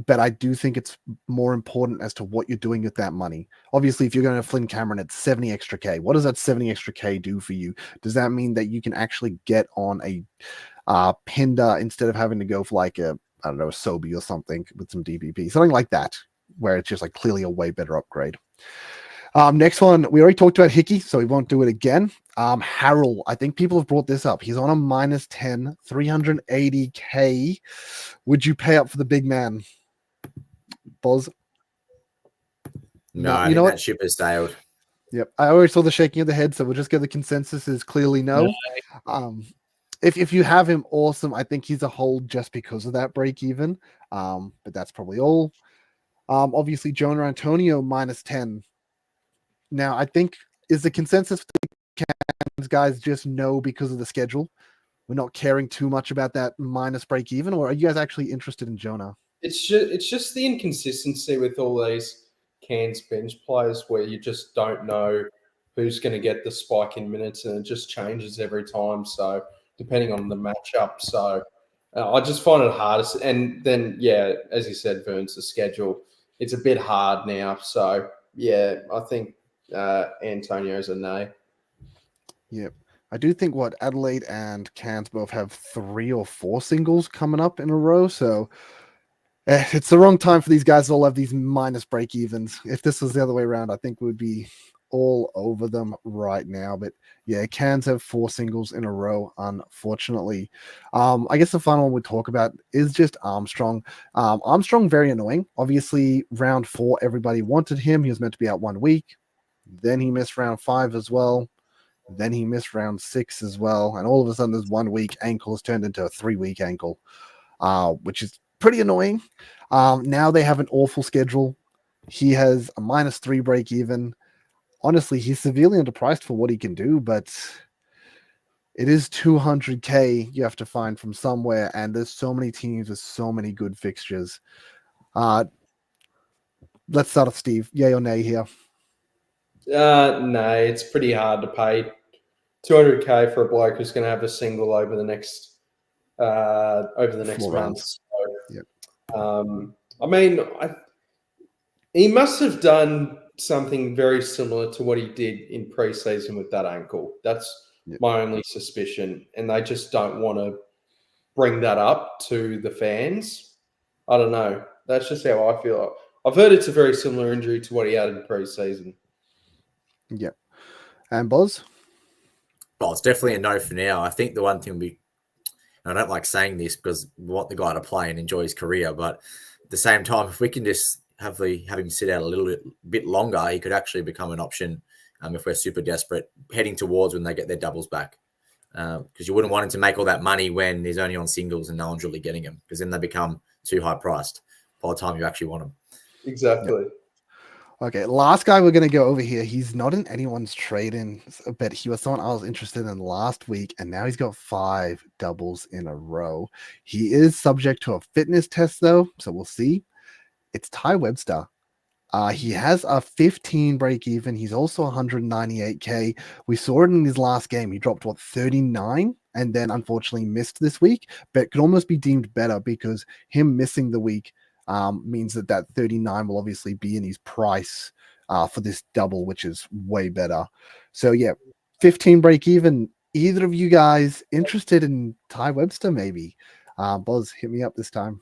But I do think it's more important as to what you're doing with that money. Obviously, if you're going to Flynn Cameron at 70 extra K, what does that 70 extra K do for you? Does that mean that you can actually get on a Pinder instead of having to go for like a, I don't know, a Sobi or something with some DPP, something like that, where it's just like clearly a way better upgrade. Next one, we already talked about Hickey, so we won't do it again. Harrell, I think people have brought this up. He's on a -10, 380K. Would you pay up for the big man? Boz?
No, I think that ship has sailed.
Yep. I already saw the shaking of the head, so we'll just get the consensus is clearly no. If you have him, awesome. I think he's a hold just because of that break even. But that's probably all. Obviously, Jonah Antonio -10. Now, I think is the consensus for the Cans guys just no because of the schedule? We're not caring too much about that minus break even, or are you guys actually interested in Jonah?
It's just the inconsistency with all these Cairns bench players where you just don't know who's going to get the spike in minutes, and it just changes every time. So depending on the matchup, so I just find it hard. And then as you said, Verns, the schedule, it's a bit hard now. So I think Antonio's a no.
Yep. I do think Adelaide and Cairns both have 3 or 4 singles coming up in a row, so it's the wrong time for these guys to all have these minus break evens. If this was the other way around, I think we'd be all over them right now. But yeah, Cairns have 4 singles in a row, unfortunately. I guess the final one we'll talk about is just Armstrong. Armstrong, very annoying. Obviously, round 4, everybody wanted him. He was meant to be out 1 week. Then he missed round 5 as well. Then he missed round 6 as well. And all of a sudden, this 1 week ankle has turned into a 3-week ankle, which is pretty annoying. Now they have an awful schedule. He has a -3 break even. Honestly, he's severely underpriced for what he can do, but it is 200K you have to find from somewhere, and there's so many teams with so many good fixtures. Let's start with Steve. Yay or nay here?
No, it's pretty hard to pay 200K for a bloke who's going to have a single over the next month. So,
yep.
I mean, he must have done something very similar to what he did in preseason with that ankle. That's my only suspicion, and they just don't want to bring that up to the fans. I don't know. That's just how I feel. I've heard it's a very similar injury to what he had in preseason.
Yep. And Boz?
Well, it's definitely a no for now. I think the one thing I don't like saying this because we want the guy to play and enjoy his career, but at the same time, if we can just have him sit out a little bit longer, he could actually become an option if we're super desperate, heading towards when they get their doubles back. Because you wouldn't want him to make all that money when he's only on singles and no one's really getting him, because then they become too high priced by the time you actually want them.
Exactly.
Yep. Okay, last guy we're going to go over here. He's not in anyone's trade-in, but he was someone I was interested in last week, and now he's got 5 doubles in a row. He is subject to a fitness test, though, so we'll see. It's Ty Webster. He has a 15 break even. He's also 198K. We saw it in his last game. He dropped 39 and then unfortunately missed this week, but could almost be deemed better because him missing the week means that 39 will obviously be in his price for this double, which is way better. So yeah, 15 break even. Either of you guys interested in Ty Webster? Maybe. Boz, hit me up this time.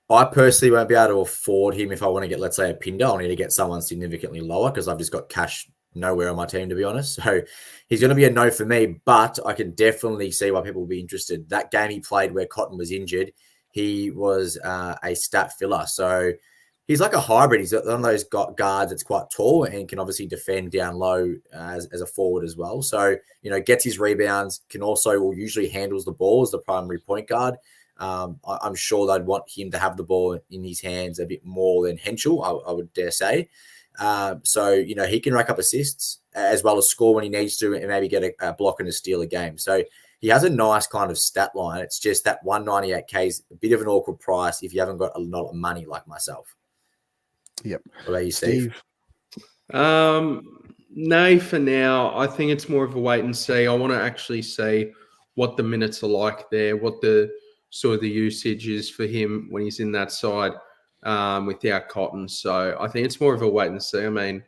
I personally won't be able to afford him if I want to get, let's say, a Pinder. I'll need to get someone significantly lower because I've just got cash nowhere on my team, to be honest. So he's going to be a no for me, but I can definitely see why people will be interested. That game he played where Cotton was injured, he was a stat filler. So he's like a hybrid. He's one of those guards that's quite tall and can obviously defend down low as a forward as well. So, gets his rebounds, will usually handles the ball as the primary point guard. I'm sure they'd want him to have the ball in his hands a bit more than Henschel, I would dare say. So, he can rack up assists as well as score when he needs to and maybe get a block and a steal a game. So he has a nice kind of stat line. It's just that 198K is a bit of an awkward price if you haven't got a lot of money like myself.
Yep.
What about you, Steve?
No, for now. I think it's more of a wait and see. I want to actually see what the minutes are like there, what the sort of the usage is for him when he's in that side without Cotton. So I think it's more of a wait and see. I mean,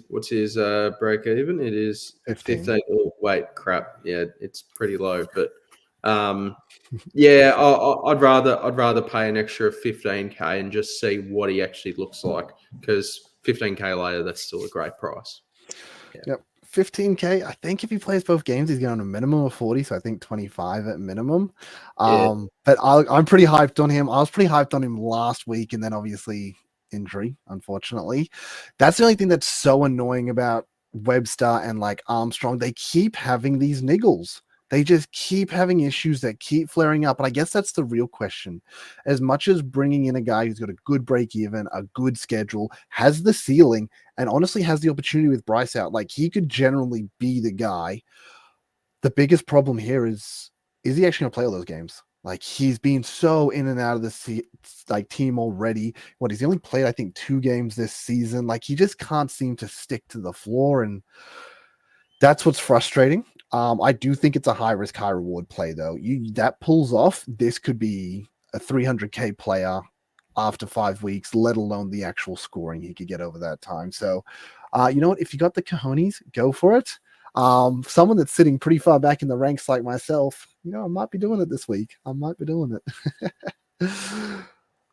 what's his break even? It is 15. Oh, wait, crap. Yeah, it's pretty low. But yeah, I'd rather pay an extra 15K and just see what he actually looks like, because 15K later, that's still a great price.
Yep. 15K. I think if he plays both games, he's going a minimum of 40. So I think 25 at minimum. But I'm pretty hyped on him. I was pretty hyped on him last week, and then obviously injury, unfortunately. That's the only thing that's so annoying about Webster and like Armstrong. They keep having these niggles. They just keep having issues that keep flaring up. And I guess that's the real question. As much as bringing in a guy who's got a good break even, a good schedule, has the ceiling, and honestly has the opportunity with Bryce out, like he could generally be the guy. The biggest problem here is he actually going to play all those games? Like he's been so in and out of the team already. He's only played, I think, 2 games this season. Like he just can't seem to stick to the floor, and that's what's frustrating. I do think it's a high risk, high reward play though. That pulls off, this could be a 300K player after 5 weeks, let alone the actual scoring he could get over that time. So, you know what? If you got the cojones, go for it. Someone that's sitting pretty far back in the ranks like myself, I might be doing it this week. I might be doing it.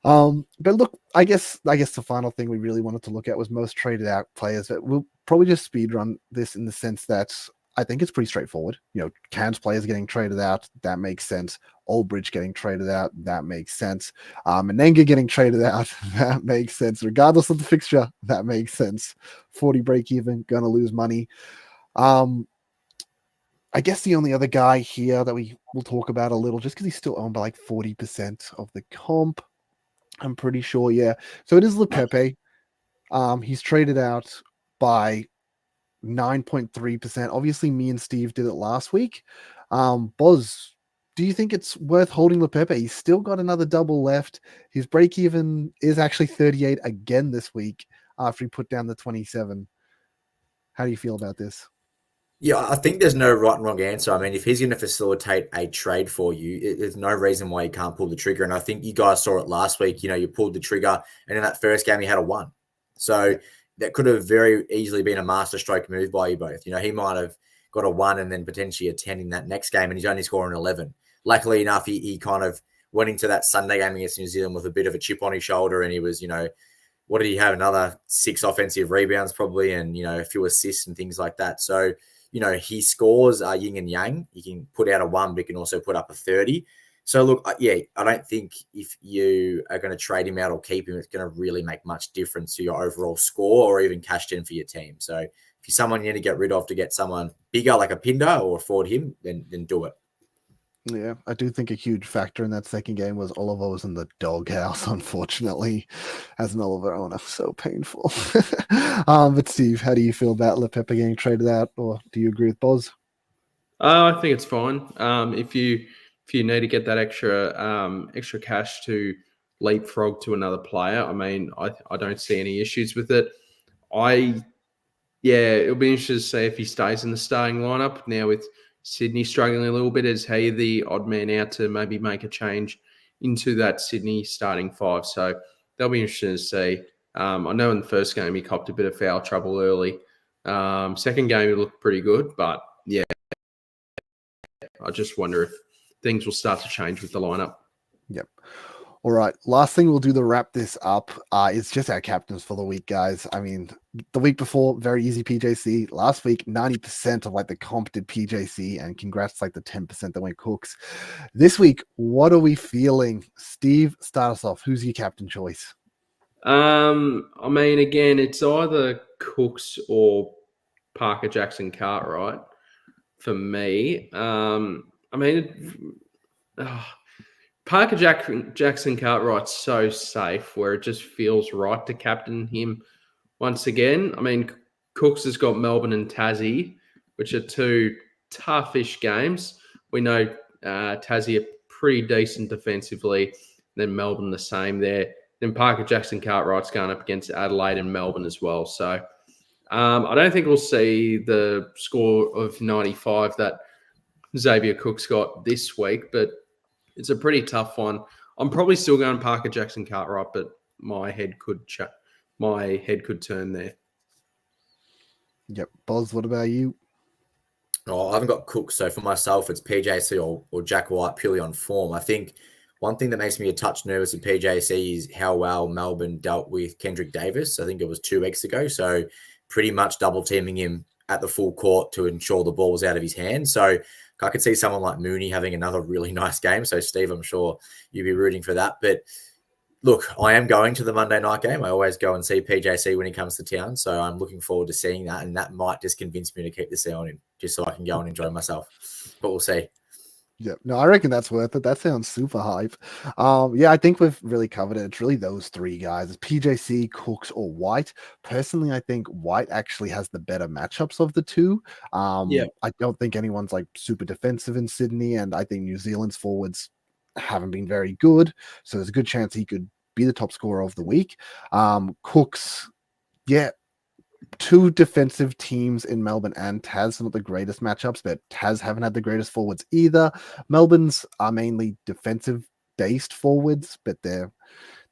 But look, I guess the final thing we really wanted to look at was most traded out players. But we'll probably just speed run this in the sense that I think it's pretty straightforward. Cairns players getting traded out, that makes sense. Oldbridge getting traded out, that makes sense. Menenga getting traded out, that makes sense. Regardless of the fixture, that makes sense. 40 break even, gonna lose money. I guess the only other guy here that we will talk about a little, just because he's still owned by like 40% of the comp, I'm pretty sure, yeah. So it is Lepepe. He's traded out by 9.3%. Obviously, me and Steve did it last week. Boz, do you think it's worth holding Lepepe? He's still got another double left. His break even is actually 38 again this week after he put down the 27. How do you feel about this?
Yeah, I think there's no right and wrong answer. I mean, if he's going to facilitate a trade for you, there's no reason why you can't pull the trigger. And I think you guys saw it last week. You pulled the trigger, and in that first game, you had a 1. So that could have very easily been a masterstroke move by you both. He might have got a 1 and then potentially a 10 in that next game, and he's only scoring 11. Luckily enough, he kind of went into that Sunday game against New Zealand with a bit of a chip on his shoulder, and he was, what did he have? Another 6 offensive rebounds probably, and, a few assists and things like that. So, he scores yin and yang. He can put out a 1, but he can also put up a 30. So, look, I don't think if you are going to trade him out or keep him, it's going to really make much difference to your overall score or even cash in for your team. So, if you're someone you need to get rid of to get someone bigger like a Pinder or afford him, then do it.
Yeah, I do think a huge factor in that second game was Oliver was in the doghouse, unfortunately, as an Oliver owner. So painful. But Steve, how do you feel about Lepepe getting traded out, or do you agree with Boz?
I think it's fine. If you need to get that extra cash to leapfrog to another player, I mean, I don't see any issues with it. It'll be interesting to see if he stays in the starting lineup now with Sydney struggling a little bit. Is he the odd man out to maybe make a change into that Sydney starting 5? So that'll be interesting to see. I know in the first game he copped a bit of foul trouble early. Second game he looked pretty good, but yeah, I just wonder if things will start to change with the lineup.
Yep. All right. Last thing we'll do to wrap this up is just our captains for the week, guys. I mean, the week before, very easy PJC. Last week, 90% of the comp did PJC, and congrats the 10% that went Cooks. This week, what are we feeling? Steve, start us off. Who's your captain choice?
I mean, again, it's either Cooks or Parker Jackson Cartwright for me. Parker Jackson Cartwright's so safe where it just feels right to captain him once again. I mean, Cooks has got Melbourne and Tassie, which are 2 toughish games. We know Tassie are pretty decent defensively, then Melbourne the same there. Then Parker Jackson Cartwright's going up against Adelaide and Melbourne as well. So I don't think we'll see the score of 95 that Xavier Cook's got this week, but it's a pretty tough one. I'm probably still going Parker Jackson Cartwright, but my head could turn there.
Yep. Boz, what about you?
Oh, I haven't got Cook, so for myself, it's PJC or Jack White purely on form. I think one thing that makes me a touch nervous with PJC is how well Melbourne dealt with Kendrick Davis. I think it was 2 weeks ago, so pretty much double teaming him at the full court to ensure the ball was out of his hands. So I could see someone like Mooney having another really nice game. So Steve, I'm sure you'd be rooting for that. But look, I am going to the Monday night game. I always go and see PJC when he comes to town. So I'm looking forward to seeing that. And that might just convince me to keep this on in just so I can go and enjoy myself. But we'll see.
Yeah, no, I reckon that's worth it. That sounds super hype. Yeah, I think we've really covered it. It's really those three guys. It's PJC, Cooks, or White. Personally, I think White actually has the better matchups of the two. I don't think anyone's like super defensive in Sydney, and I think New Zealand's forwards haven't been very good. So there's a good chance he could be the top scorer of the week. Cooks, yeah. 2 defensive teams in Melbourne and Tas, not the greatest matchups, but Tas haven't had the greatest forwards either. Melbourne's are mainly defensive based forwards, but they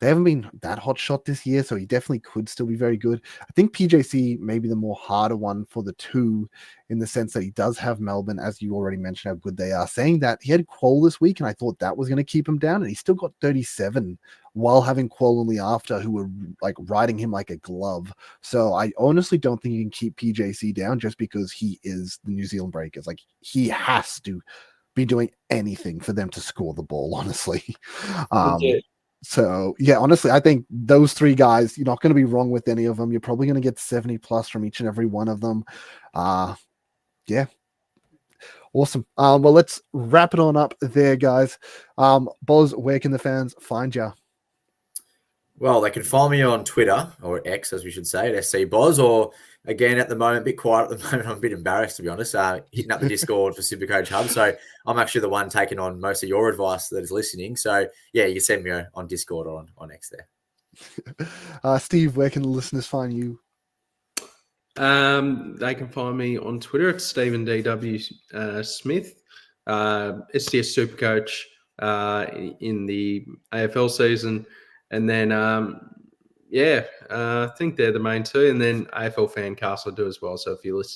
haven't been that hot shot this year, so he definitely could still be very good. I think PJC may be the more harder one for the two in the sense that he does have Melbourne, as you already mentioned how good they are. Saying that, he had Quoll this week, and I thought that was going to keep him down, and he still got 37 while having Quoll only after, who were like riding him like a glove. So I honestly don't think you can keep PJC down just because he is the New Zealand Breakers. Like, he has to be doing anything for them to score the ball, honestly. So, yeah, honestly, I think those three guys, you're not going to be wrong with any of them. You're probably going to get 70 plus from each and every one of them. Yeah. Awesome. Well, let's wrap it on up there, guys. Boz, where can the fans find you?
Well, they can find me on Twitter, or X, as we should say, at SC Boz, or again, at the moment, a bit quiet at the moment. I'm a bit embarrassed, to be honest, hitting up the Discord for SuperCoach Hub. So I'm actually the one taking on most of your advice that is listening. So, yeah, you can send me on Discord or on X there.
Steve, where can the listeners find you?
They can find me on Twitter at Steven DW Smith, SDS SuperCoach in the AFL season. And then, I think they're the main two. And then AFL Fancast I do as well. So if you want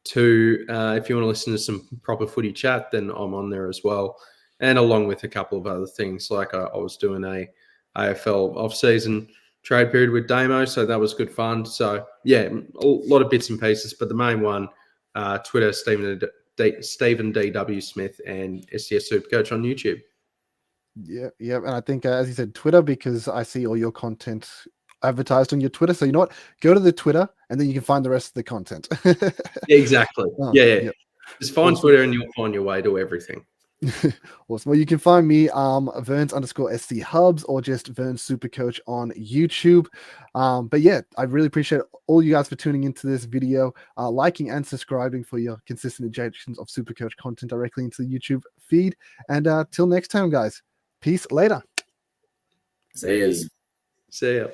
to listen to some proper footy chat, then I'm on there as well. And along with a couple of other things, like I was doing a AFL off-season trade period with Damo, so that was good fun. So yeah, a lot of bits and pieces, but the main one, Twitter, Steven DW Smith, and SDS SuperCoach on YouTube.
Yeah, and I think, as you said, Twitter, because I see all your content advertised on your Twitter. So you know what? Go to the Twitter, and then you can find the rest of the content.
Yeah, exactly.
Yeah.
Just find Twitter, and you'll find your way to everything.
Awesome. Well, you can find me Verns_SC Hubs or just Verns SuperCoach on YouTube. But yeah, I really appreciate all you guys for tuning into this video, liking and subscribing for your consistent injections of SuperCoach content directly into the YouTube feed. And till next time, guys, peace later.
See you.
See ya.